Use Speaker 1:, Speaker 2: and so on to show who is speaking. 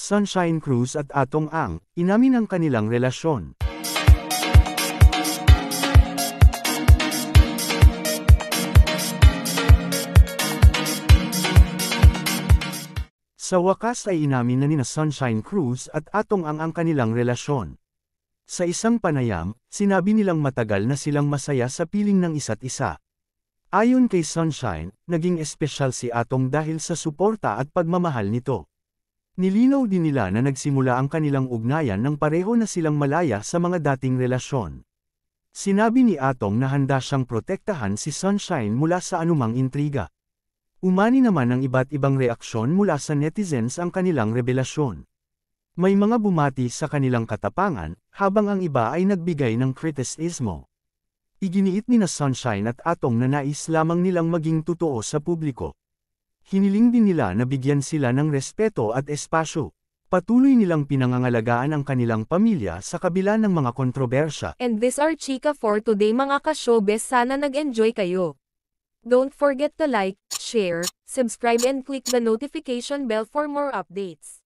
Speaker 1: Sunshine Cruz at Atong Ang, inamin ang kanilang relasyon. Sa wakas ay inamin na nina Sunshine Cruz at Atong Ang kanilang relasyon. Sa isang panayam, sinabi nilang matagal na silang masaya sa piling ng isa't isa. Ayon kay Sunshine, naging espesyal si Atong dahil sa suporta at pagmamahal nito. Nilinaw din nila na nagsimula ang kanilang ugnayan nang pareho na silang malaya sa mga dating relasyon. Sinabi ni Atong na handa siyang protektahan si Sunshine mula sa anumang intriga. Umani naman ng iba't ibang reaksyon mula sa netizens ang kanilang revelasyon. May mga bumati sa kanilang katapangan, habang ang iba ay nagbigay ng kritisismo. Iginiit ni na Sunshine at Atong na nais lamang nilang maging totoo sa publiko. Hiniling din nila na bigyan sila ng respeto at espasyo. Patuloy nilang pinangangalagaan ang kanilang pamilya sa kabila ng mga kontrobersya.
Speaker 2: And this are chika for today mga ka-showbiz, sana nag-enjoy kayo. Don't forget to like, share, subscribe and click the notification bell for more updates.